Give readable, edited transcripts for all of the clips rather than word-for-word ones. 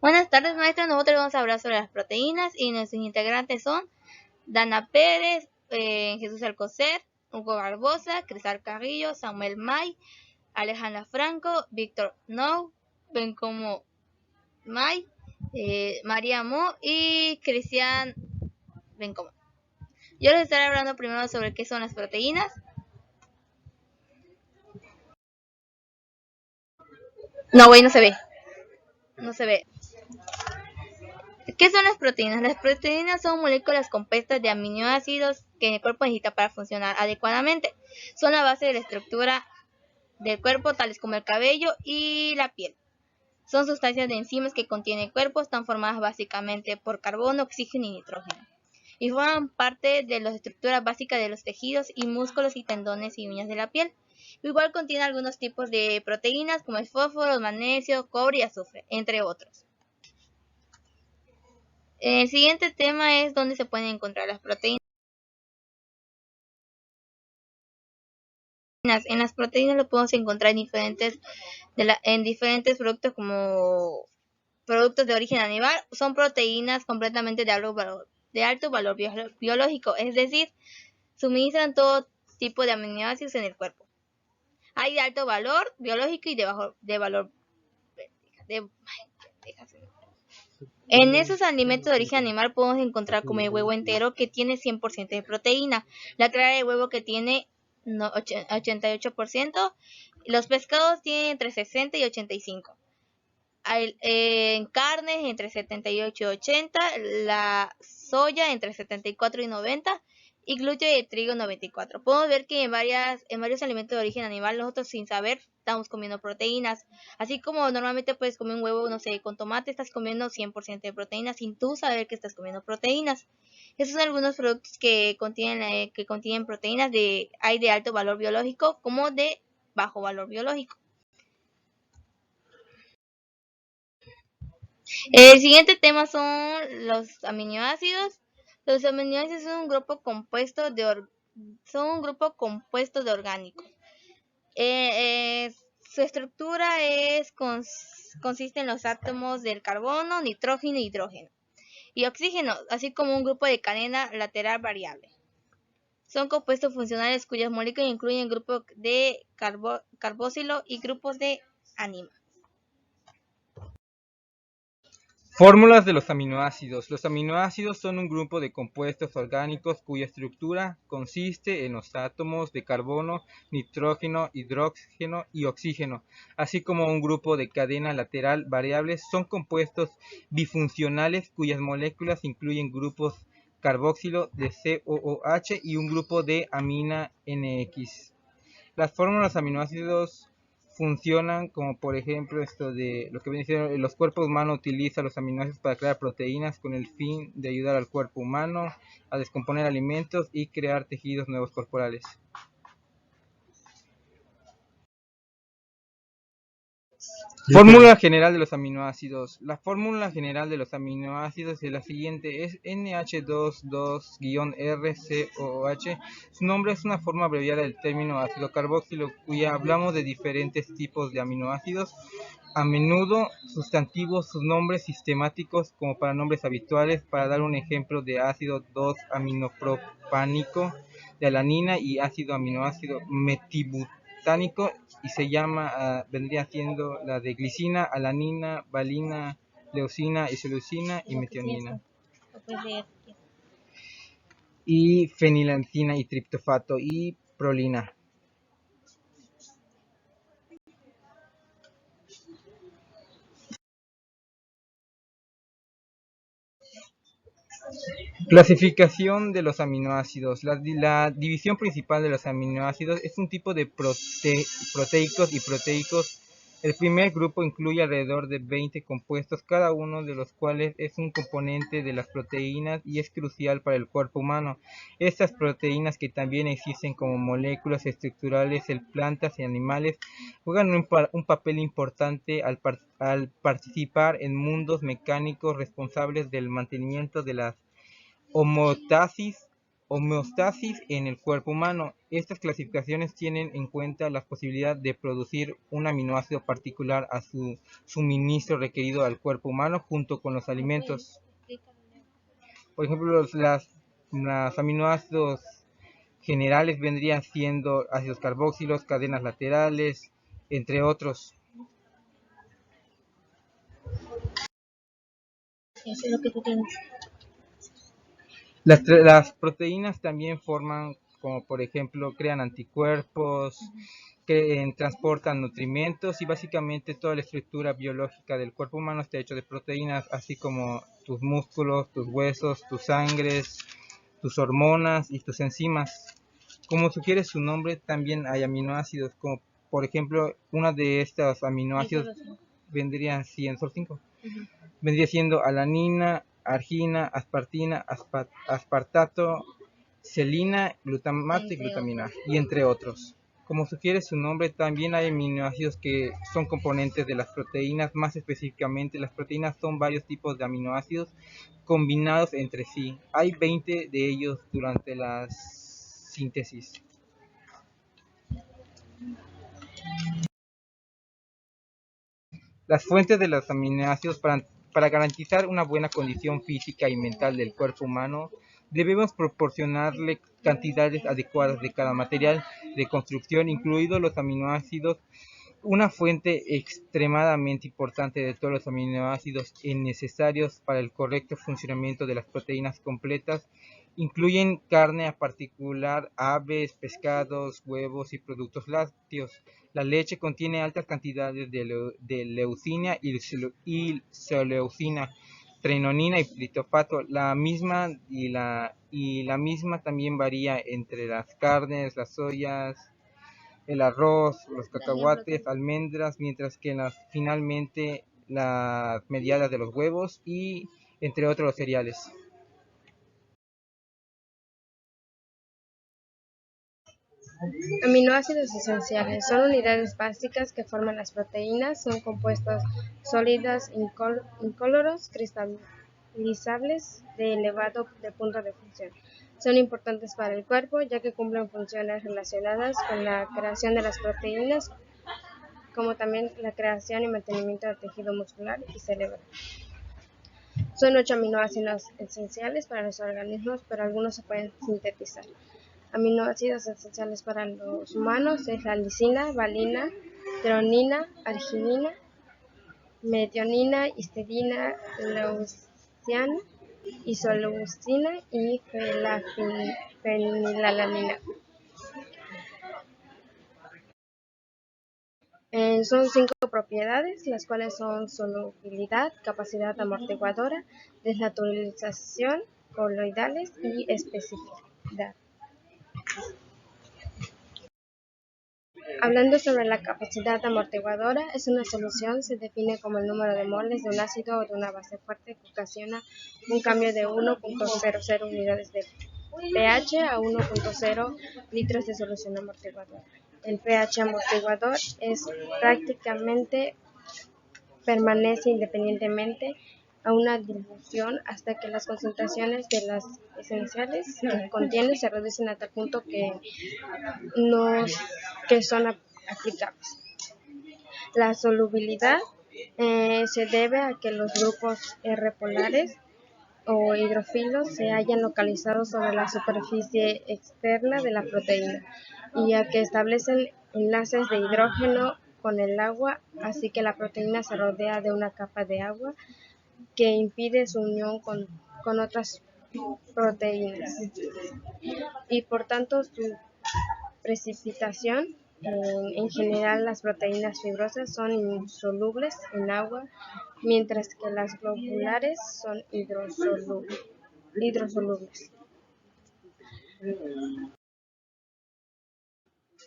Buenas tardes, maestros. Nosotros vamos a hablar sobre las proteínas y nuestros integrantes son Dana Pérez, Jesús Alcocer, Hugo Barbosa, Cristal Carrillo, Samuel May, Alejandra Franco, Víctor Nou, Bencomo May, María Mo y Cristian Bencomo. Yo les estaré hablando primero sobre qué son las proteínas. No, güey, no se ve. No se ve. ¿Qué son las proteínas? Las proteínas son moléculas compuestas de aminoácidos que el cuerpo necesita para funcionar adecuadamente. Son la base de la estructura del cuerpo, tales como el cabello y la piel. Son sustancias de enzimas que contiene el cuerpo, están formadas básicamente por carbono, oxígeno y nitrógeno. Y forman parte de las estructuras básicas de los tejidos y músculos y tendones y uñas de la piel. Igual contiene algunos tipos de proteínas como el fósforo, magnesio, cobre y azufre, entre otros. El siguiente tema es dónde se pueden encontrar las proteínas. En las proteínas lo podemos encontrar en diferentes productos como productos de origen animal. Son proteínas completamente de alto valor biológico, es decir, suministran todo tipo de aminoácidos en el cuerpo. Hay de alto valor biológico y de valor en esos alimentos de origen animal podemos encontrar como el huevo entero, que tiene 100% de proteína, la clara de huevo, que tiene 88%, los pescados tienen entre 60 y 85%, en carnes entre 78 y 80, la soya entre 74 y 90, y gluten de trigo 94. Podemos ver que en varios alimentos de origen animal nosotros sin saber estamos comiendo proteínas. Así como normalmente puedes comer un huevo, no sé, con tomate, estás comiendo 100% de proteínas sin tú saber que estás comiendo proteínas. Esos son algunos productos que contienen proteínas hay de alto valor biológico como de bajo valor biológico. El siguiente tema son los aminoácidos. Los aminoácidos son un grupo compuesto de orgánicos. Su estructura consiste en los átomos del carbono, nitrógeno, hidrógeno y oxígeno, así como un grupo de cadena lateral variable. Son compuestos funcionales cuyas moléculas incluyen grupos de carboxilo y grupos de amina. Fórmulas de los aminoácidos. Los aminoácidos son un grupo de compuestos orgánicos cuya estructura consiste en los átomos de carbono, nitrógeno, hidrógeno y oxígeno, así como un grupo de cadena lateral variables. Son compuestos bifuncionales cuyas moléculas incluyen grupos carboxilo de COOH y un grupo de amina NX. Las fórmulas de los aminoácidos funcionan como por ejemplo esto de lo que viene siendo los cuerpos humanos utilizan los aminoácidos para crear proteínas con el fin de ayudar al cuerpo humano a descomponer alimentos y crear tejidos nuevos corporales. Fórmula general de los aminoácidos. La fórmula general de los aminoácidos es la siguiente, es NH22-RCOOH. Su nombre es una forma abreviada del término ácido carboxilo, cuya hablamos de diferentes tipos de aminoácidos, a menudo sustantivos, sus nombres sistemáticos como para nombres habituales. Para dar un ejemplo de ácido 2-aminopropánico de alanina y ácido aminoácido metibutánico, y se llama, vendría siendo la de glicina, alanina, valina, leucina, isoleucina y metionina. Y fenilalanina y triptofato y prolina. Clasificación de los aminoácidos. La división principal de los aminoácidos es un tipo de proteicos y proteicos. El primer grupo incluye alrededor de 20 compuestos, cada uno de los cuales es un componente de las proteínas y es crucial para el cuerpo humano. Estas proteínas, que también existen como moléculas estructurales en plantas y animales, juegan un papel importante al participar en mundos mecánicos responsables del mantenimiento de las homeostasis homeostasis en el cuerpo humano. Estas clasificaciones tienen en cuenta la posibilidad de producir un aminoácido particular a su suministro requerido al cuerpo humano junto con los alimentos. Por ejemplo, los aminoácidos generales vendrían siendo ácidos carboxílicos, cadenas laterales, entre otros. Eso es lo que tú tienes. Las proteínas también forman, como por ejemplo, crean anticuerpos, transportan nutrimentos y básicamente toda la estructura biológica del cuerpo humano está hecho de proteínas, así como tus músculos, tus huesos, tus sangres, tus hormonas y tus enzimas. Como sugiere su nombre, también hay aminoácidos, como por ejemplo, uno de estos aminoácidos vendría siendo, solo 5, vendría siendo alanina, argina, aspartina, aspartato, celina, glutamato y glutamina, y entre otros. Como sugiere su nombre, también hay aminoácidos que son componentes de las proteínas. Más específicamente, las proteínas son varios tipos de aminoácidos combinados entre sí. Hay 20 de ellos durante la síntesis. Las fuentes de los aminoácidos para garantizar una buena condición física y mental del cuerpo humano, debemos proporcionarle cantidades adecuadas de cada material de construcción, incluidos los aminoácidos. Una fuente extremadamente importante de todos los aminoácidos necesarios para el correcto funcionamiento de las proteínas completas incluyen carne, en particular aves, pescados, huevos y productos lácteos. La leche contiene altas cantidades de leucina y isoleucina, treonina y triptófano. La misma también varía entre las carnes, las soyas, el arroz, los cacahuates, almendras, mientras que finalmente las mediadas de los huevos y entre otros los cereales. Aminoácidos esenciales son unidades básicas que forman las proteínas. Son compuestos sólidos incoloros cristalizables de elevado punto de fusión. Son importantes para el cuerpo ya que cumplen funciones relacionadas con la creación de las proteínas, como también la creación y mantenimiento del tejido muscular y cerebral. Son 8 aminoácidos esenciales para los organismos, pero algunos se pueden sintetizar. Aminoácidos esenciales para los humanos es la lisina, valina, treonina, arginina, metionina, histidina, leucina, isoleucina y fenilalanina. Son 5 propiedades, las cuales son solubilidad, capacidad amortiguadora, desnaturalización, coloidales y especificidad. Hablando sobre la capacidad amortiguadora, es una solución, se define como el número de moles de un ácido o de una base fuerte que ocasiona un cambio de 1.00 unidades de pH a 1.0 litros de solución amortiguadora. El pH amortiguador prácticamente permanece independientemente a una dilución hasta que las concentraciones de las esenciales que contiene se reducen a tal punto que son aplicables. La solubilidad se debe a que los grupos R polares o hidrofilos se hallan localizados sobre la superficie externa de la proteína y a que establecen enlaces de hidrógeno con el agua, así que la proteína se rodea de una capa de agua que impide su unión con otras proteínas y por tanto su precipitación. En general, las proteínas fibrosas son insolubles en agua, mientras que las globulares son hidrosolubles.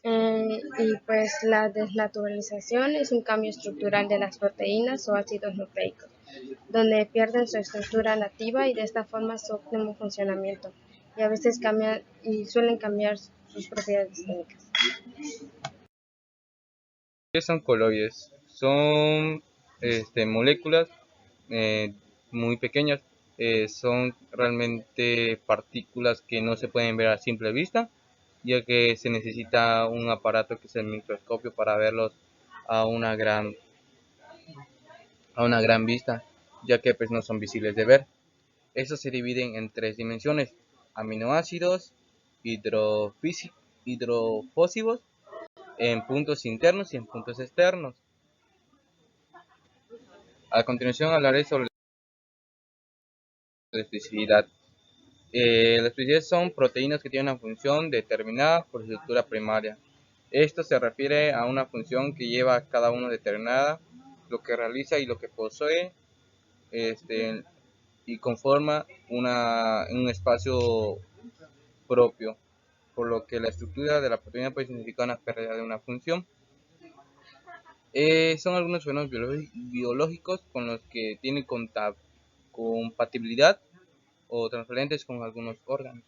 Y pues la desnaturalización es un cambio estructural de las proteínas o ácidos nucleicos, donde pierden su estructura nativa y de esta forma su óptimo funcionamiento, y a veces suelen cambiar sus propiedades químicas. ¿Qué son coloides? Son moléculas muy pequeñas son realmente partículas que no se pueden ver a simple vista, ya que se necesita un aparato que es el microscopio para verlos a una gran, vista, ya que pues no son visibles de ver. Estos se dividen en tres dimensiones: aminoácidos, hidrofósibos, en puntos internos y en puntos externos. A continuación hablaré sobre la especificidad. Las especificidades son proteínas que tienen una función determinada por su estructura primaria. Esto se refiere a una función que lleva a cada uno determinada, lo que realiza y lo que posee, y conforma un espacio propio, por lo que la estructura de la proteína puede significar una pérdida de una función. Son algunos fenómenos biológicos con los que tienen compatibilidad o transferentes con algunos órganos.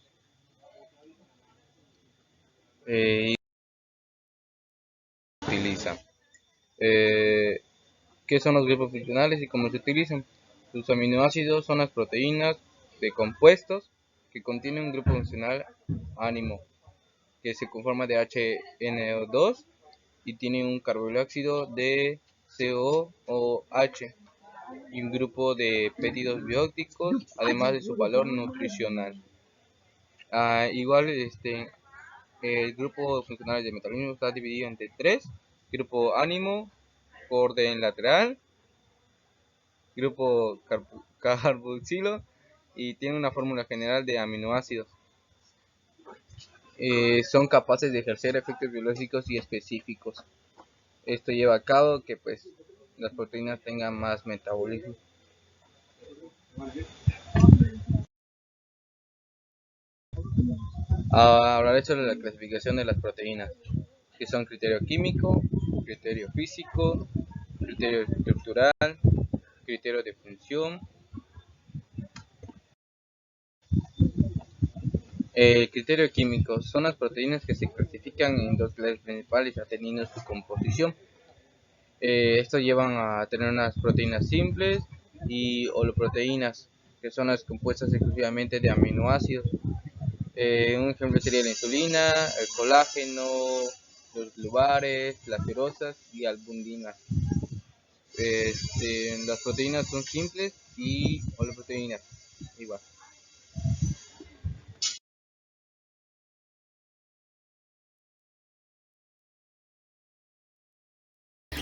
Utiliza. ¿Qué son los grupos funcionales y cómo se utilizan? Los aminoácidos son las proteínas de compuestos que contienen un grupo funcional ánimo, que se conforma de HNO2 y tiene un carboxílido de COOH y un grupo de péptidos bióticos, además de su valor nutricional. Igual, el grupo funcional de metabolismo está dividido entre tres: grupo ánimo, por orden lateral, grupo carboxilo, y tiene una fórmula general de aminoácidos. Son capaces de ejercer efectos biológicos y específicos. Esto lleva a cabo que pues las proteínas tengan más metabolismo. Hablaré sobre la clasificación de las proteínas, que son criterio químico, criterio físico, criterio estructural, criterio de función. Criterio químico son las proteínas que se clasifican en dos clases principales atendiendo su composición. Estos llevan a tener unas proteínas simples y holoproteínas, que son las compuestas exclusivamente de aminoácidos. Un ejemplo sería la insulina, el colágeno, los glúbares, las serosas y albúminas. Las proteínas son simples y holoproteínas igual.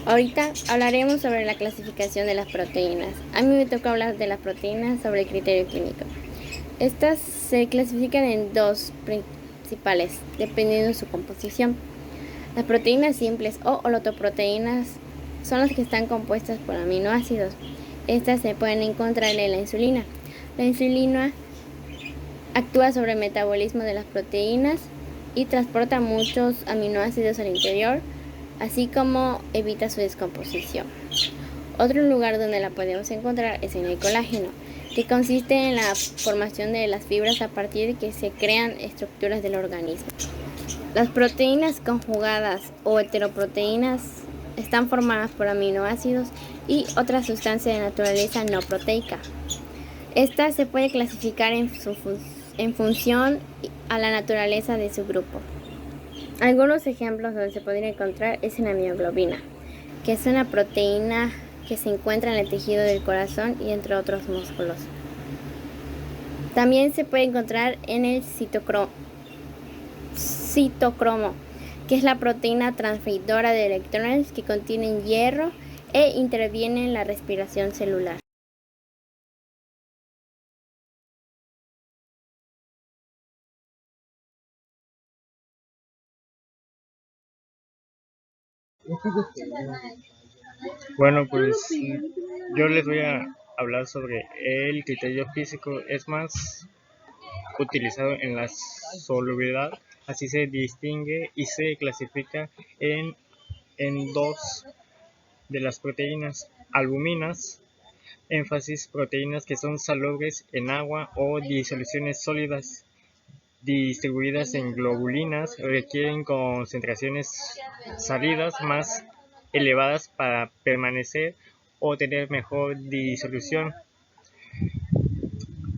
Ahorita hablaremos sobre la clasificación de las proteínas. A mí me toca hablar de las proteínas sobre el criterio químico. Estas se clasifican en dos principales, dependiendo de su composición. Las proteínas simples o holoproteínas son las que están compuestas por aminoácidos. Estas se pueden encontrar en la insulina. La insulina actúa sobre el metabolismo de las proteínas y transporta muchos aminoácidos al interior, así como evita su descomposición. Otro lugar donde la podemos encontrar es en el colágeno, que consiste en la formación de las fibras a partir de que se crean estructuras del organismo. Las proteínas conjugadas o heteroproteínas están formadas por aminoácidos y otras sustancias de naturaleza no proteica. Esta se puede clasificar en función a la naturaleza de su grupo. Algunos ejemplos donde se podría encontrar es en la mioglobina, que es una proteína que se encuentra en el tejido del corazón y entre otros músculos. También se puede encontrar en el citocromo, que es la proteína transferidora de electrones que contienen hierro e interviene en la respiración celular. Bueno, pues yo les voy a hablar sobre el criterio físico. Es más utilizado en la solubilidad, así se distingue y se clasifica en dos de las proteínas: albuminas, énfasis, proteínas que son solubles en agua o disoluciones sólidas, distribuidas en globulinas, requieren concentraciones salidas más elevadas para permanecer o tener mejor disolución.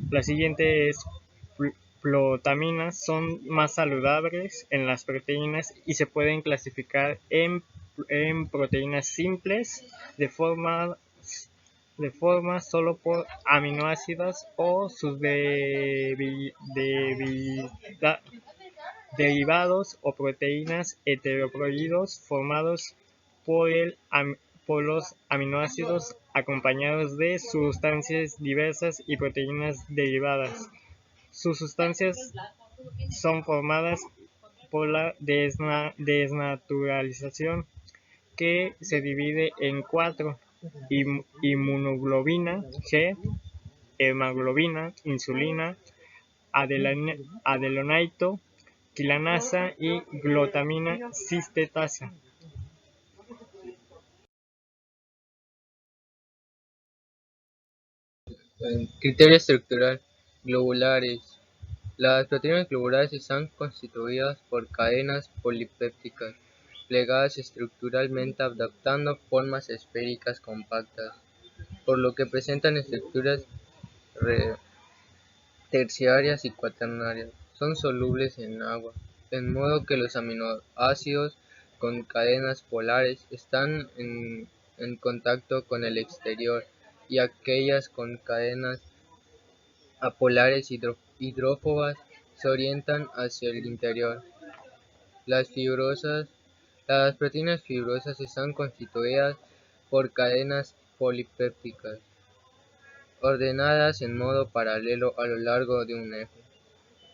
La siguiente es plotaminas. Son más saludables en las proteínas y se pueden clasificar en proteínas simples de forma solo por aminoácidos o sus derivados o proteínas heterocroides formados por, por los aminoácidos acompañados de sustancias diversas y proteínas derivadas. Sus sustancias son formadas por la desnaturalización, que se divide en 4: inmunoglobina G, hemoglobina, insulina, adenosinato, quilanasa y glutamina sintetasa. Criterio estructural. Globulares. Las proteínas globulares están constituidas por cadenas polipépticas plegadas estructuralmente adaptando formas esféricas compactas, por lo que presentan estructuras terciarias y cuaternarias. Son solubles en agua, en modo que los aminoácidos con cadenas polares están en contacto con el exterior y aquellas con cadenas apolares hidrófobas se orientan hacia el interior. Las proteínas fibrosas están constituidas por cadenas polipépticas, ordenadas en modo paralelo a lo largo de un eje,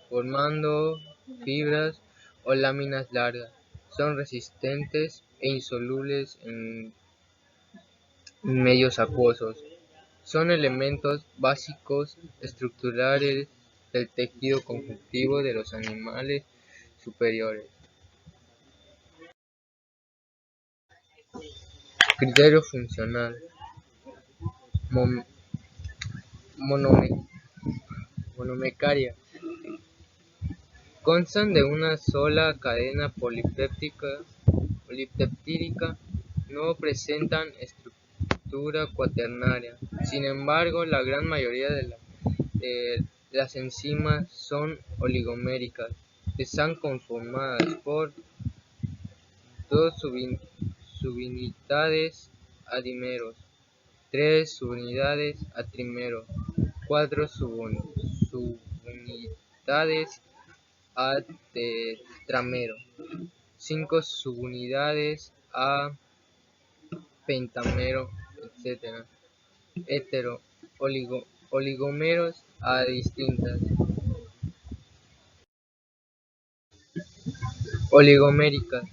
formando fibras o láminas largas. Son resistentes e insolubles en medios acuosos. Son elementos básicos estructurales del tejido conjuntivo de los animales superiores. Criterio funcional. Monomecaria. Constan de una sola cadena polipeptídica, no presentan estructura cuaternaria. Sin embargo, la gran mayoría de las enzimas son oligoméricas. Están conformadas por 2 subunidades a dímeros, 3 subunidades a trímeros, 4 subunidades a tetrámero, 5 subunidades a pentámero, etc. Oligómeros a distintas. Oligoméricas.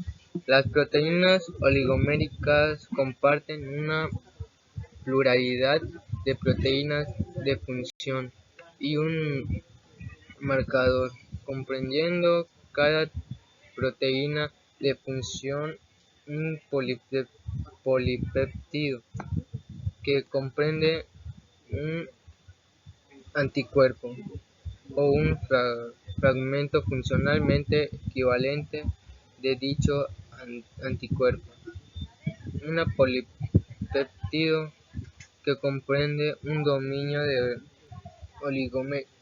Las proteínas oligoméricas comparten una pluralidad de proteínas de función y un marcador, comprendiendo cada proteína de función un polipéptido que comprende un anticuerpo o un fragmento funcionalmente equivalente de dicho anticuerpo. Un polipéptido que comprende un dominio de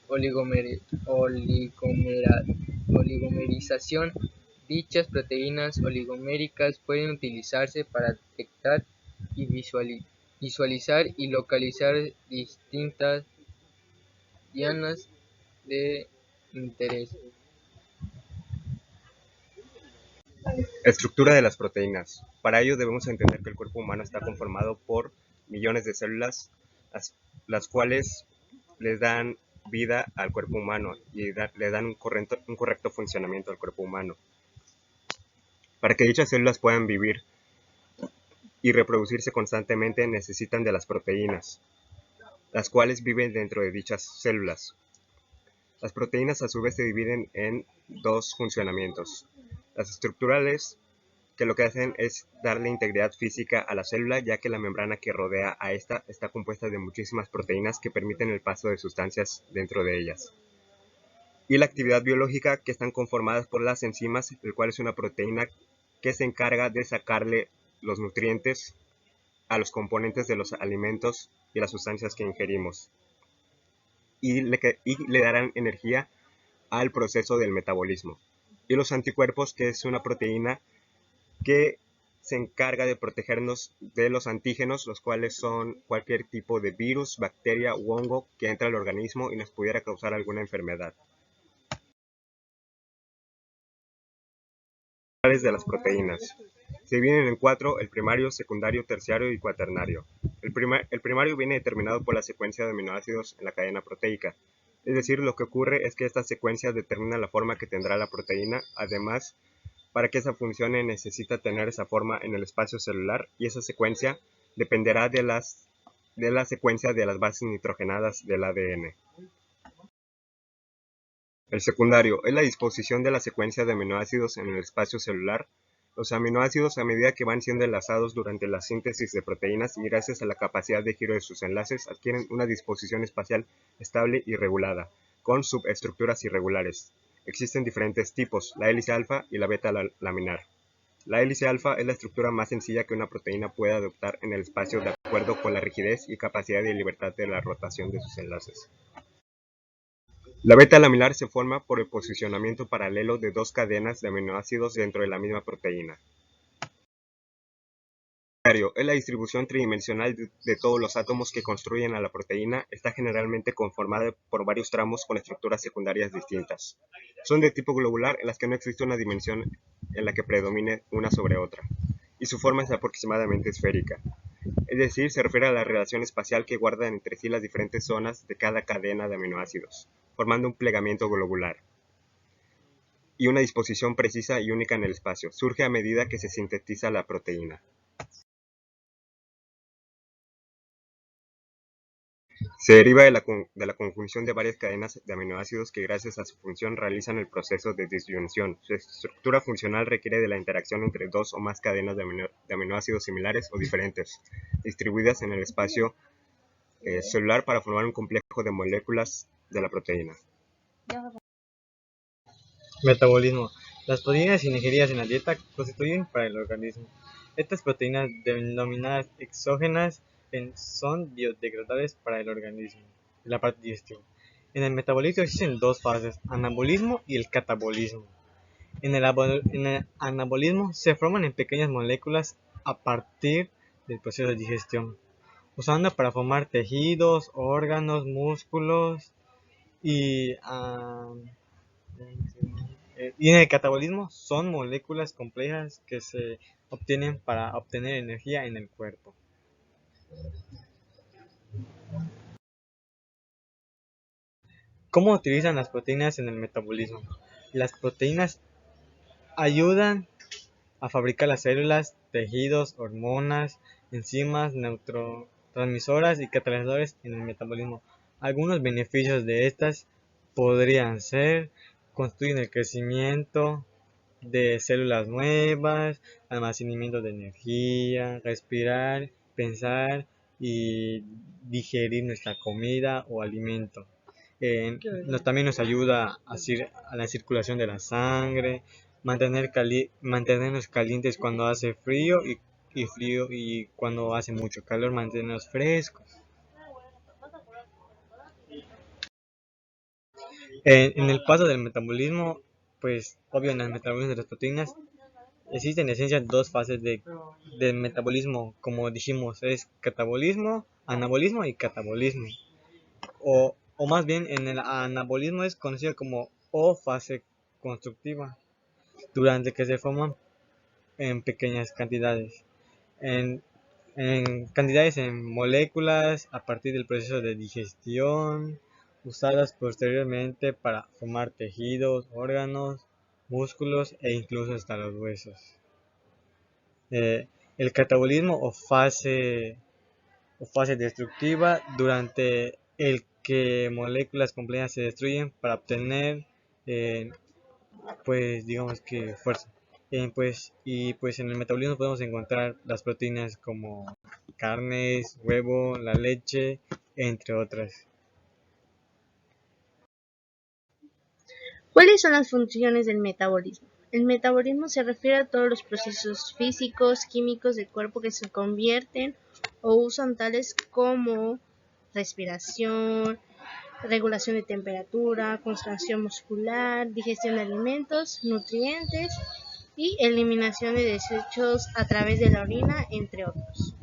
oligomerización. Dichas proteínas oligoméricas pueden utilizarse para detectar y visualizar y localizar distintas dianas de interés. Estructura de las proteínas. Para ello debemos entender que el cuerpo humano está conformado por millones de células, las cuales le dan vida al cuerpo humano y le dan un correcto funcionamiento al cuerpo humano. Para que dichas células puedan vivir y reproducirse constantemente necesitan de las proteínas, las cuales viven dentro de dichas células. Las proteínas a su vez se dividen en 2 funcionamientos. Las estructurales, que lo que hacen es darle integridad física a la célula, ya que la membrana que rodea a esta está compuesta de muchísimas proteínas que permiten el paso de sustancias dentro de ellas. Y la actividad biológica, que están conformadas por las enzimas, el cual es una proteína que se encarga de sacarle los nutrientes a los componentes de los alimentos y las sustancias que ingerimos. y le darán energía al proceso del metabolismo. Y los anticuerpos, que es una proteína que se encarga de protegernos de los antígenos, los cuales son cualquier tipo de virus, bacteria u hongo que entra al organismo y nos pudiera causar alguna enfermedad. De las proteínas. Se dividen en 4: el primario, secundario, terciario y cuaternario. El primario viene determinado por la secuencia de aminoácidos en la cadena proteica. Es decir, lo que ocurre es que esta secuencia determina la forma que tendrá la proteína. Además, para que esa funcione necesita tener esa forma en el espacio celular, y esa secuencia dependerá de la secuencia de las bases nitrogenadas del ADN. El secundario es la disposición de la secuencia de aminoácidos en el espacio celular. Los aminoácidos, a medida que van siendo enlazados durante la síntesis de proteínas y gracias a la capacidad de giro de sus enlaces, adquieren una disposición espacial estable y regulada, con subestructuras irregulares. Existen diferentes tipos: la hélice alfa y la beta laminar. La hélice alfa es la estructura más sencilla que una proteína puede adoptar en el espacio de acuerdo con la rigidez y capacidad de libertad de la rotación de sus enlaces. La beta laminar se forma por el posicionamiento paralelo de dos cadenas de aminoácidos dentro de la misma proteína. Es la distribución tridimensional de todos los átomos que construyen a la proteína. Está generalmente conformada por varios tramos con estructuras secundarias distintas. Son de tipo globular, en las que no existe una dimensión en la que predomine una sobre otra, y su forma es aproximadamente esférica. Es decir, se refiere a la relación espacial que guardan entre sí las diferentes zonas de cada cadena de aminoácidos, formando un plegamiento globular y una disposición precisa y única en el espacio. Surge a medida que se sintetiza la proteína. Se deriva de la conjunción de varias cadenas de aminoácidos que, gracias a su función, realizan el proceso de disyunción. Su estructura funcional requiere de la interacción entre dos o más cadenas de aminoácidos similares o diferentes, distribuidas en el espacio celular para formar un complejo de moléculas de la proteína. Metabolismo. Las proteínas ingeridas en la dieta constituyen para el organismo. Estas proteínas, denominadas exógenas, son biodegradables para el organismo, la parte digestiva. En el metabolismo existen dos fases: anabolismo y el catabolismo. En el anabolismo se forman en pequeñas moléculas a partir del proceso de digestión, usando para formar tejidos, órganos, músculos y en el catabolismo son moléculas complejas que se obtienen para obtener energía en el cuerpo. ¿Cómo utilizan las proteínas en el metabolismo? Las proteínas ayudan a fabricar las células, tejidos, hormonas, enzimas, neurotransmisoras y catalizadores en el metabolismo. Algunos beneficios de estas podrían ser: construyen el crecimiento de células nuevas, almacenamiento de energía, respirar, pensar y digerir nuestra comida o alimento. También nos ayuda a la circulación de la sangre, mantenernos calientes cuando hace frío y cuando hace mucho calor, mantenernos frescos. En el paso del metabolismo, pues obvio, en el metabolismo de las proteínas existen en esencia dos fases del metabolismo, como dijimos, es catabolismo, anabolismo y catabolismo. O más bien, en el anabolismo es conocido como fase constructiva, durante que se forman en pequeñas cantidades, en cantidades en moléculas a partir del proceso de digestión, usadas posteriormente para formar tejidos, órganos, músculos e incluso hasta los huesos. El catabolismo o fase destructiva, durante el que moléculas complejas se destruyen para obtener pues digamos que fuerza. Pues en el metabolismo podemos encontrar las proteínas como carnes, huevo, la leche, entre otras. ¿Cuáles son las funciones del metabolismo? El metabolismo se refiere a todos los procesos físicos, químicos del cuerpo que se convierten o usan, tales como respiración, regulación de temperatura, contracción muscular, digestión de alimentos, nutrientes y eliminación de desechos a través de la orina, entre otros.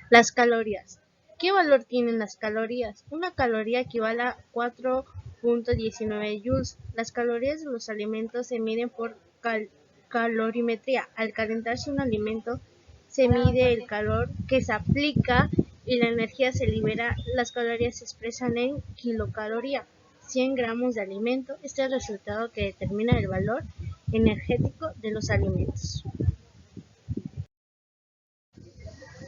Las calorías. ¿Qué valor tienen las calorías? Una caloría equivale a 4.19 joules. Las calorías de los alimentos se miden por calorimetría. Al calentarse un alimento, se mide el calor que se aplica y la energía se libera. Las calorías se expresan en kilocaloría. 100 gramos de alimento. Este es el resultado que determina el valor energético de los alimentos.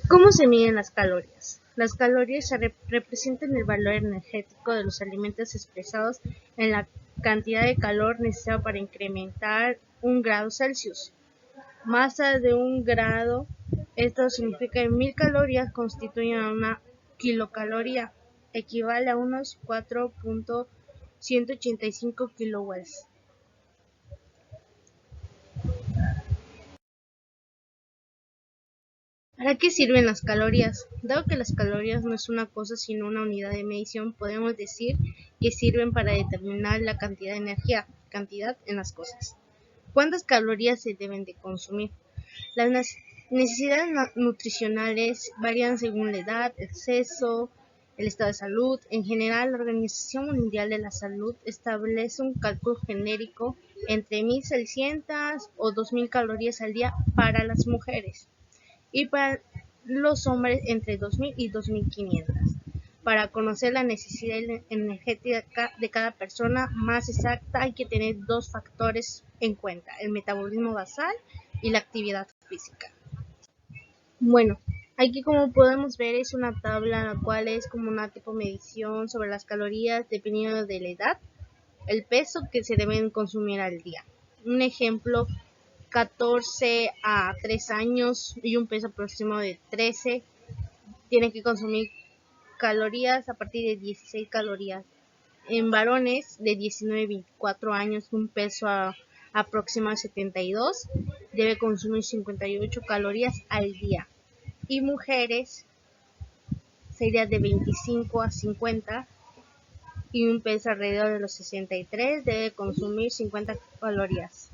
¿Cómo se miden las calorías? Las calorías representan el valor energético de los alimentos expresados en la cantidad de calor necesaria para incrementar 1 grado Celsius. Masa de 1 grado, esto significa que 1000 calorías constituyen una kilocaloría, equivale a unos 4.185 kilowatts. ¿Para qué sirven las calorías? Dado que las calorías no es una cosa sino una unidad de medición, podemos decir que sirven para determinar la cantidad de energía, cantidad en las cosas. ¿Cuántas calorías se deben de consumir? Las necesidades nutricionales varían según la edad, el sexo, el estado de salud. En general, la Organización Mundial de la Salud establece un cálculo genérico entre 1.600 o 2.000 calorías al día para las mujeres y para los hombres entre 2.000 y 2.500. Para conocer la necesidad energética de cada persona más exacta hay que tener 2 factores en cuenta, el metabolismo basal y la actividad física. Bueno, aquí como podemos ver es una tabla la cual es como una tipo medición sobre las calorías dependiendo de la edad, el peso que se deben consumir al día. Un ejemplo, 14 a 3 años y un peso aproximado de 13 tienen que consumir calorías a partir de 16 calorías. En varones de 19 a 24 años, un peso aproximado de 72 debe consumir 58 calorías al día. Y mujeres sería de 25 a 50 y un peso alrededor de los 63 debe consumir 50 calorías.